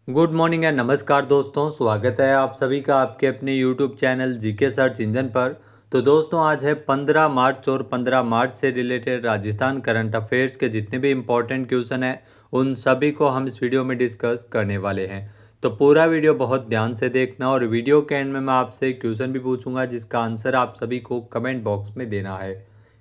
Good morning and नमस्कार दोस्तों, स्वागत है आप सभी का आपके अपने YouTube channel GK search engine पर। तो दोस्तों आज है 15 मार्च और 15 मार्च से रिलेटेड राजस्थान करंट अफेयर्स के जितने भी इम्पोर्टेंट क्वेश्चन हैं उन सभी को हम इस वीडियो में डिस्कस करने वाले हैं। तो पूरा वीडियो बहुत ध्यान से देखना और वीडियो के एंड में मैं आपसे क्वेश्चन भी पूछूंगा जिसका आंसर आप सभी को कमेंट बॉक्स में देना है।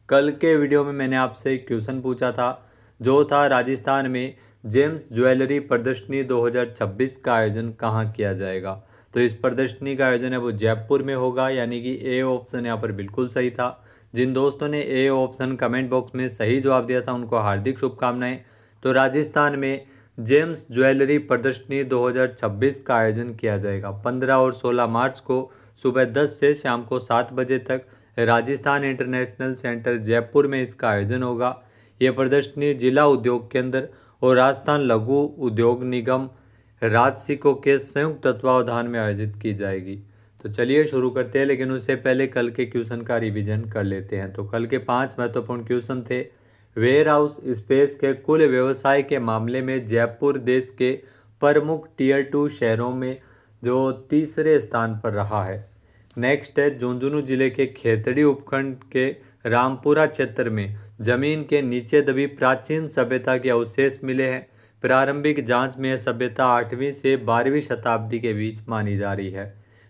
कल के वीडियो में मैंने आपसे एक क्वेश्चन पूछा था जो था राजस्थान में जेम्स ज्वेलरी प्रदर्शनी 2026 का आयोजन कहाँ किया जाएगा। तो इस प्रदर्शनी का आयोजन है वो जयपुर में होगा, यानी कि ए ऑप्शन यहाँ पर बिल्कुल सही था। जिन दोस्तों ने ए ऑप्शन कमेंट बॉक्स में सही जवाब दिया था उनको हार्दिक शुभकामनाएं। तो राजस्थान में जेम्स ज्वेलरी प्रदर्शनी 2026 का आयोजन किया जाएगा 15 और 16 मार्च को सुबह 10 से शाम को 7 बजे तक राजस्थान इंटरनेशनल सेंटर जयपुर में इसका आयोजन होगा। ये प्रदर्शनी जिला उद्योग केंद्र और राजस्थान लघु उद्योग निगम राजसिको के संयुक्त तत्वावधान में आयोजित की जाएगी। तो चलिए शुरू करते हैं, लेकिन उससे पहले कल के क्वेश्चन का रिवीजन कर लेते हैं। तो कल के 5 महत्वपूर्ण क्वेश्चन थे। वेयर हाउस स्पेस के कुल व्यवसाय के मामले में जयपुर देश के प्रमुख टीयर 2 शहरों में जो तीसरे स्थान पर रहा है। नेक्स्ट है झुंझुनू जिले के खेतड़ी उपखंड के रामपुरा क्षेत्र में जमीन के नीचे दबी प्राचीन सभ्यता के अवशेष मिले हैं। प्रारंभिक जांच में यह सभ्यता 8वीं से 12वीं शताब्दी के बीच मानी जा रही है।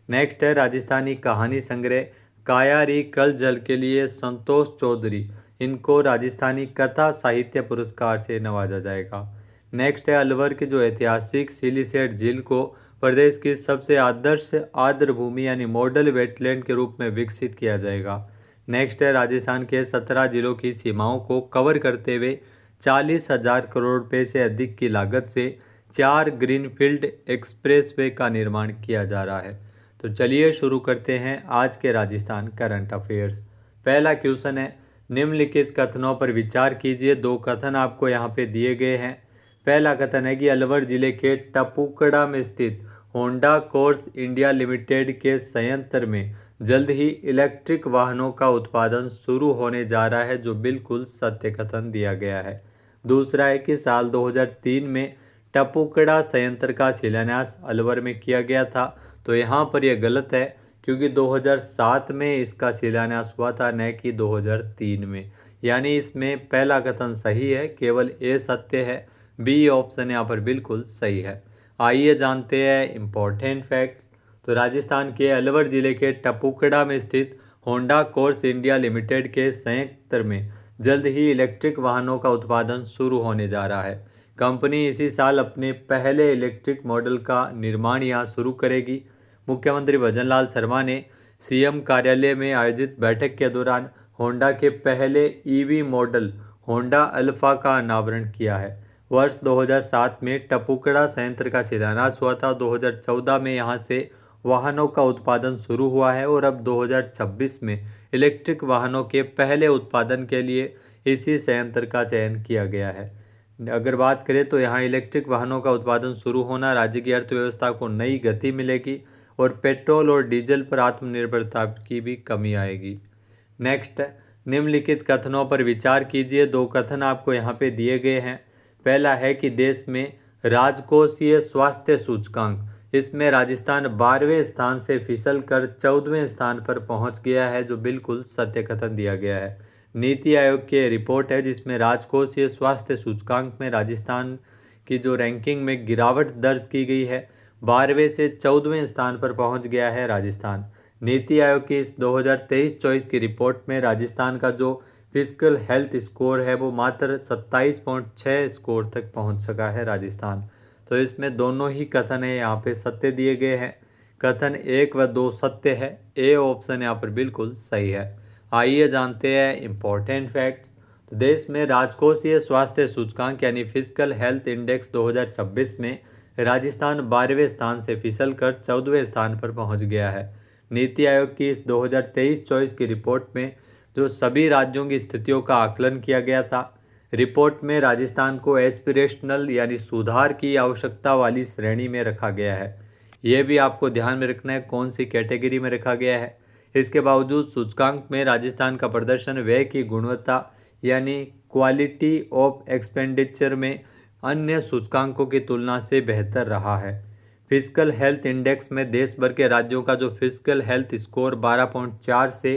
नेक्स्ट है राजस्थानी कहानी संग्रह कायारी कल जल के लिए संतोष चौधरी, इनको राजस्थानी कथा साहित्य पुरस्कार से नवाजा जाएगा। नेक्स्ट है अलवर की जो ऐतिहासिक सिलीसेट झील को प्रदेश की सबसे आदर्श आर्द्र भूमि यानी मॉडल वेटलैंड के रूप में विकसित किया जाएगा। नेक्स्ट है राजस्थान के 17 जिलों की सीमाओं को कवर करते हुए 40,000 करोड़ रुपए से अधिक की लागत से 4 ग्रीनफील्ड एक्सप्रेसवे का निर्माण किया जा रहा है। तो चलिए शुरू करते हैं आज के राजस्थान करंट अफेयर्स। पहला क्वेश्चन है निम्नलिखित कथनों पर विचार कीजिए। दो कथन आपको यहाँ पे दिए गए हैं। पहला कथन है कि अलवर जिले के टपुकड़ा में स्थित होंडा कोर्स इंडिया लिमिटेड के संयंत्र में जल्द ही इलेक्ट्रिक वाहनों का उत्पादन शुरू होने जा रहा है, जो बिल्कुल सत्य कथन दिया गया है। दूसरा है कि साल 2003 में टपुकड़ा संयंत्र का शिलान्यास अलवर में किया गया था। तो यहाँ पर यह गलत है क्योंकि 2007 में इसका शिलान्यास हुआ था, न कि 2003 में। यानी इसमें पहला कथन सही है, केवल ए सत्य है। बी ऑप्शन यहाँ पर बिल्कुल सही है। आइए जानते हैं इम्पोर्टेंट फैक्ट्स। तो राजस्थान के अलवर जिले के टपुकड़ा में स्थित होंडा कोर्स इंडिया लिमिटेड के संयंत्र में जल्द ही इलेक्ट्रिक वाहनों का उत्पादन शुरू होने जा रहा है। कंपनी इसी साल अपने पहले इलेक्ट्रिक मॉडल का निर्माण यहाँ शुरू करेगी। मुख्यमंत्री भजनलाल शर्मा ने सीएम कार्यालय में आयोजित बैठक के दौरान होंडा के पहले ईवी मॉडल होंडा अल्फा का अनावरण किया है। वर्ष 2007 में टपुकड़ा संयंत्र का शिलान्यास हुआ था। 2014 में यहाँ से वाहनों का उत्पादन शुरू हुआ है और अब 2026 में इलेक्ट्रिक वाहनों के पहले उत्पादन के लिए इसी संयंत्र का चयन किया गया है। अगर बात करें तो यहाँ इलेक्ट्रिक वाहनों का उत्पादन शुरू होना राज्य की अर्थव्यवस्था को नई गति मिलेगी और पेट्रोल और डीजल पर आत्मनिर्भरता की भी कमी आएगी। नेक्स्ट, निम्नलिखित कथनों पर विचार कीजिए। दो कथन आपको यहाँ पे दिए गए हैं। पहला है कि देश में राजकोषीय स्वास्थ्य सूचकांक, इसमें राजस्थान 12वें स्थान से फिसल कर 14वें स्थान पर पहुंच गया है, जो बिल्कुल सत्य कथन दिया गया है। नीति आयोग की रिपोर्ट है जिसमें राजकोषीय स्वास्थ्य सूचकांक में राजस्थान की जो रैंकिंग में गिरावट दर्ज की गई है, 12वें से 14वें स्थान पर पहुंच गया है राजस्थान। नीति आयोग की इस 2023-24 की रिपोर्ट में राजस्थान का जो फिजिकल हेल्थ स्कोर है वो मात्र 27.6 स्कोर तक पहुंच सका है राजस्थान। तो इसमें दोनों ही कथन है यहाँ पे सत्य दिए गए हैं। कथन 1 व 2 सत्य है। ए ऑप्शन यहाँ पर बिल्कुल सही है। आइए जानते हैं इम्पोर्टेंट फैक्ट्स। तो देश में राजकोषीय स्वास्थ्य सूचकांक यानी फिजिकल हेल्थ इंडेक्स 2026 में राजस्थान 12वें स्थान से फिसल कर 14वें स्थान पर पहुंच गया है। नीति आयोग की इस 2023-24 की रिपोर्ट में जो सभी राज्यों की स्थितियों का आकलन किया गया था। रिपोर्ट में राजस्थान को एस्पिरेशनल यानी सुधार की आवश्यकता वाली श्रेणी में रखा गया है। यह भी आपको ध्यान में रखना है कौन सी कैटेगरी में रखा गया है। इसके बावजूद सूचकांक में राजस्थान का प्रदर्शन व्यय की गुणवत्ता यानी क्वालिटी ऑफ एक्सपेंडिचर में अन्य सूचकांकों की तुलना से बेहतर रहा है। फिजिकल हेल्थ इंडेक्स में देश भर के राज्यों का जो फिजिकल हेल्थ स्कोर 12.4 से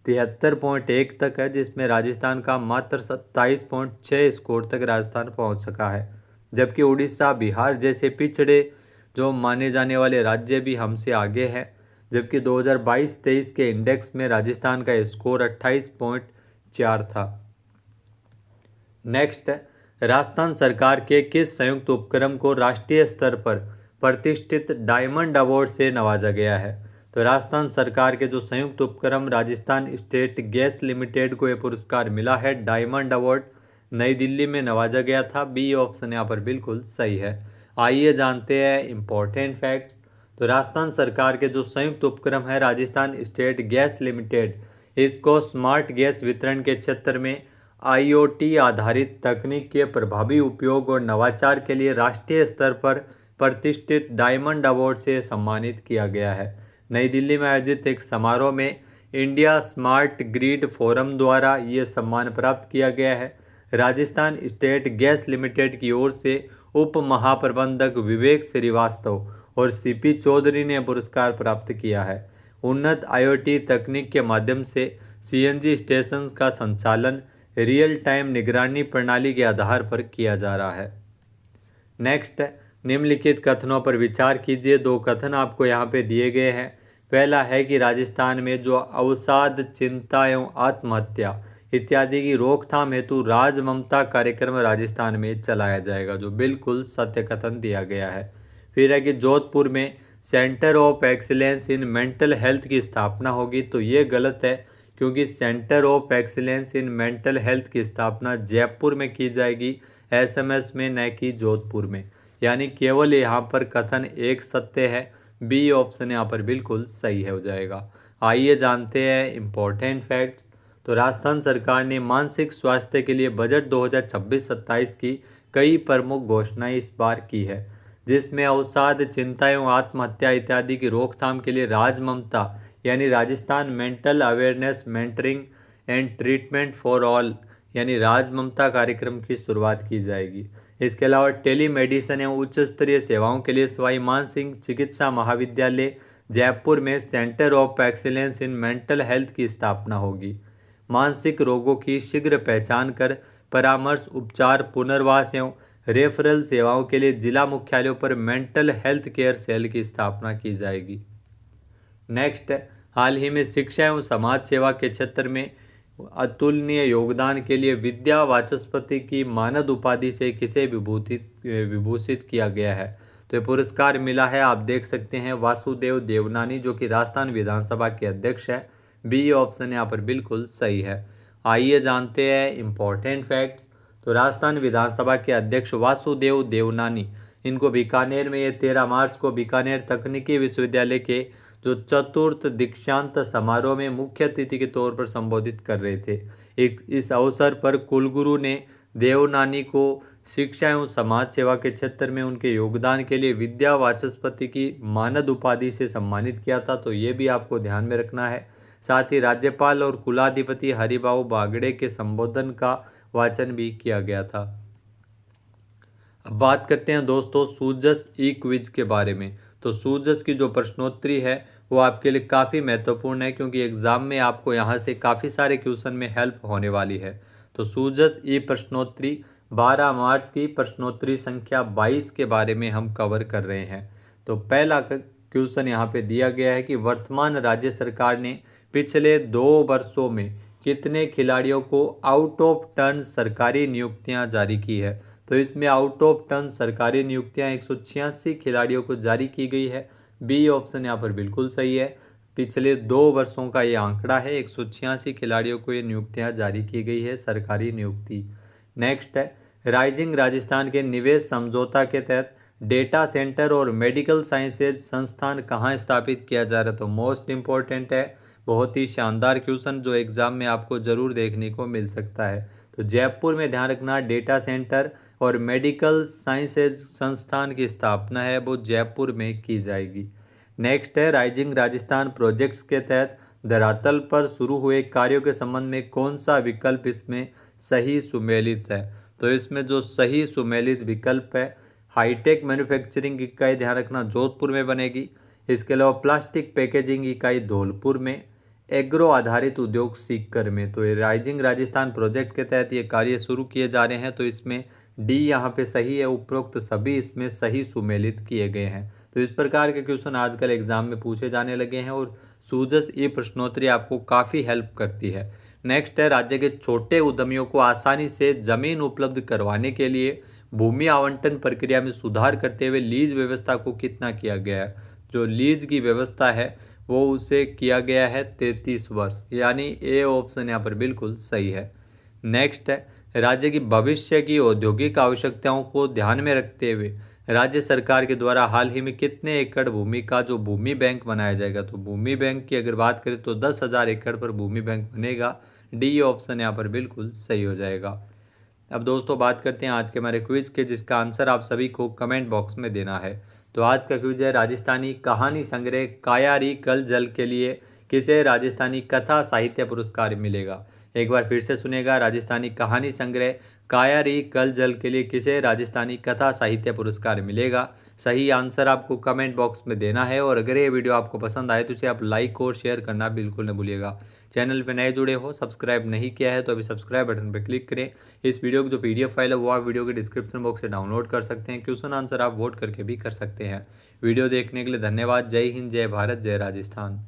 73.1 तक है, जिसमें राजस्थान का मात्र 27.6 स्कोर तक राजस्थान पहुंच सका है। जबकि उड़ीसा, बिहार जैसे पिछड़े जो माने जाने वाले राज्य भी हमसे आगे हैं। जबकि 2022-23 के इंडेक्स में राजस्थान का स्कोर 28.4 था। नेक्स्ट, राजस्थान सरकार के किस संयुक्त उपक्रम को राष्ट्रीय स्तर पर प्रतिष्ठित डायमंड अवार्ड से नवाजा गया है? तो राजस्थान सरकार के जो संयुक्त उपक्रम राजस्थान स्टेट गैस लिमिटेड को यह पुरस्कार मिला है, डायमंड अवार्ड, नई दिल्ली में नवाजा गया था। बी ऑप्शन यहाँ पर बिल्कुल सही है। आइए जानते हैं इम्पोर्टेंट फैक्ट्स। तो राजस्थान सरकार के जो संयुक्त उपक्रम है राजस्थान स्टेट गैस लिमिटेड, इसको स्मार्ट गैस वितरण के क्षेत्र में आईओटी आधारित तकनीक के प्रभावी उपयोग और नवाचार के लिए राष्ट्रीय स्तर पर प्रतिष्ठित डायमंड अवार्ड से सम्मानित किया गया है। नई दिल्ली में आयोजित एक समारोह में इंडिया स्मार्ट ग्रिड फोरम द्वारा ये सम्मान प्राप्त किया गया है। राजस्थान स्टेट गैस लिमिटेड की ओर से उप महाप्रबंधक विवेक श्रीवास्तव और सीपी चौधरी ने पुरस्कार प्राप्त किया है। उन्नत आईओटी तकनीक के माध्यम से सीएनजी स्टेशन का संचालन रियल टाइम निगरानी प्रणाली के आधार पर किया जा रहा है। नेक्स्ट, निम्नलिखित कथनों पर विचार कीजिए। दो कथन आपको यहाँ पे दिए गए हैं। पहला है कि राजस्थान में जो अवसाद, चिंता एवं आत्महत्या इत्यादि की रोकथाम हेतु राज ममता कार्यक्रम राजस्थान में चलाया जाएगा, जो बिल्कुल सत्य कथन दिया गया है। फिर है कि जोधपुर में centre of excellence in mental health की स्थापना होगी, तो ये गलत है, क्योंकि centre of excellence in mental health की स्थापना जयपुर में की जाएगी, एसएमएस में, न कि जोधपुर में। यानी केवल यहाँ पर कथन एक सत्य है। बी ऑप्शन यहाँ पर बिल्कुल सही हो जाएगा। आइए जानते हैं इम्पोर्टेंट फैक्ट्स। तो राजस्थान सरकार ने मानसिक स्वास्थ्य के लिए बजट 2026-27 की कई प्रमुख घोषणाएं इस बार की है, जिसमें अवसाद, चिंता एवं आत्महत्या इत्यादि की रोकथाम के लिए राजममता यानी Rajasthan mental awareness mentoring and treatment for all यानी राजममता कार्यक्रम की शुरुआत की जाएगी। इसके अलावा टेलीमेडिसिन एवं उच्च स्तरीय सेवाओं के लिए सवाई मानसिंह चिकित्सा महाविद्यालय जयपुर में centre of excellence in mental health की स्थापना होगी। मानसिक रोगों की शीघ्र पहचान कर परामर्श, उपचार, पुनर्वास एवं रेफरल सेवाओं के लिए जिला मुख्यालयों पर मेंटल हेल्थ केयर सेल की स्थापना की जाएगी। नेक्स्ट, हाल ही में शिक्षा एवं समाज सेवा के क्षेत्र में अतुलनीय योगदान के लिए विद्या वाचस्पति की मानद उपाधि से किसे विभूषित किया गया है? तो ये पुरस्कार मिला है, आप देख सकते हैं, वासुदेव देवनानी, जो कि राजस्थान विधानसभा के अध्यक्ष है। बी ऑप्शन यहाँ पर बिल्कुल सही है। आइए जानते हैं इम्पोर्टेंट फैक्ट्स। तो राजस्थान विधानसभा के अध्यक्ष वासुदेव देवनानी, इनको बीकानेर में ये 13 मार्च को बीकानेर तकनीकी विश्वविद्यालय के जो चतुर्थ दीक्षांत समारोह में मुख्य अतिथि के तौर पर संबोधित कर रहे थे। इस अवसर पर कुलगुरु ने देवनानी को शिक्षा एवं समाज सेवा के क्षेत्र में उनके योगदान के लिए विद्या वाचस्पति की मानद उपाधि से सम्मानित किया था, तो ये भी आपको ध्यान में रखना है। साथ ही राज्यपाल और कुलाधिपति हरिभाऊ बागड़े के संबोधन का वाचन भी किया गया था। अब बात करते हैं दोस्तों सूजस ई क्विज के बारे में। तो सूजस की जो प्रश्नोत्तरी है वो आपके लिए काफ़ी महत्वपूर्ण है, क्योंकि एग्जाम में आपको यहाँ से काफ़ी सारे क्वेश्चन में हेल्प होने वाली है। तो सूजस ई प्रश्नोत्तरी 12 मार्च की प्रश्नोत्तरी संख्या 22 के बारे में हम कवर कर रहे हैं। तो पहला क्वेश्चन यहाँ पे दिया गया है कि वर्तमान राज्य सरकार ने पिछले 2 वर्षों में कितने खिलाड़ियों को आउट ऑफ टर्न सरकारी नियुक्तियाँ जारी की है? तो इसमें आउट ऑफ टर्न सरकारी नियुक्तियाँ 186 खिलाड़ियों को जारी की गई है। बी ऑप्शन यहाँ पर बिल्कुल सही है। पिछले 2 वर्षों का ये आंकड़ा है, 186 खिलाड़ियों को ये नियुक्तियाँ जारी की गई है, सरकारी नियुक्ति। नेक्स्ट है, राइजिंग राजस्थान के निवेश समझौता के तहत डेटा सेंटर और मेडिकल साइंसेज संस्थान कहाँ स्थापित किया जा रहा है? तो मोस्ट इम्पोर्टेंट है, बहुत ही शानदार क्वेश्चन जो एग्जाम में आपको जरूर देखने को मिल सकता है। तो जयपुर में ध्यान रखना, डेटा सेंटर और मेडिकल साइंसेज संस्थान की स्थापना है वो जयपुर में की जाएगी। नेक्स्ट है, राइजिंग राजस्थान प्रोजेक्ट्स के तहत धरातल पर शुरू हुए कार्यों के संबंध में कौन सा विकल्प इसमें सही सुमेलित है? तो इसमें जो सही सुमेलित विकल्प है, हाईटेक मैन्युफैक्चरिंग इकाई ध्यान रखना जोधपुर में बनेगी। इसके अलावा प्लास्टिक पैकेजिंग इकाई धौलपुर में, एग्रो आधारित उद्योग सीकर में। तो ये राइजिंग राजस्थान प्रोजेक्ट के तहत ये कार्य शुरू किए जा रहे हैं, तो इसमें डी यहाँ पे सही है, उपरोक्त सभी इसमें सही सुमेलित किए गए हैं। तो इस प्रकार के क्वेश्चन आजकल एग्जाम में पूछे जाने लगे हैं और सूजस ये प्रश्नोत्तरी आपको काफ़ी हेल्प करती है। नेक्स्ट है, राज्य के छोटे उद्यमियों को आसानी से जमीन उपलब्ध करवाने के लिए भूमि आवंटन प्रक्रिया में सुधार करते हुए लीज व्यवस्था को कितना किया गया है। जो लीज की व्यवस्था है वो उसे किया गया है 33 वर्ष, यानी ए ऑप्शन यहाँ पर बिल्कुल सही है। नेक्स्ट है, राज्य की भविष्य की औद्योगिक आवश्यकताओं को ध्यान में रखते हुए राज्य सरकार के द्वारा हाल ही में कितने एकड़ भूमि का जो भूमि बैंक बनाया जाएगा। तो भूमि बैंक की अगर बात करें तो 10,000 एकड़ पर भूमि बैंक बनेगा। डी ऑप्शन यहाँ पर बिल्कुल सही हो जाएगा। अब दोस्तों बात करते हैं आज के हमारे क्विज के, जिसका आंसर आप सभी को कमेंट बॉक्स में देना है। तो आज का क्विज है, राजस्थानी कहानी संग्रह कायारी कल जल के लिए किसे राजस्थानी कथा साहित्य पुरस्कार मिलेगा। एक बार फिर से सुनेगा, राजस्थानी कहानी संग्रह कायारी कल जल के लिए किसे राजस्थानी कथा साहित्य पुरस्कार मिलेगा। सही आंसर आपको कमेंट बॉक्स में देना है, और अगर ये वीडियो आपको पसंद आए तो इसे आप लाइक और शेयर करना बिल्कुल न भूलिएगा। चैनल पे नए जुड़े हो, सब्सक्राइब नहीं किया है तो अभी सब्सक्राइब बटन पर क्लिक करें। इस वीडियो की जो PDF फाइल है वो आप वीडियो के डिस्क्रिप्शन बॉक्स से डाउनलोड कर सकते हैं। क्वेश्चन आंसर आप वोट करके भी कर सकते हैं। वीडियो देखने के लिए धन्यवाद। जय हिंद, जय भारत, जय राजस्थान।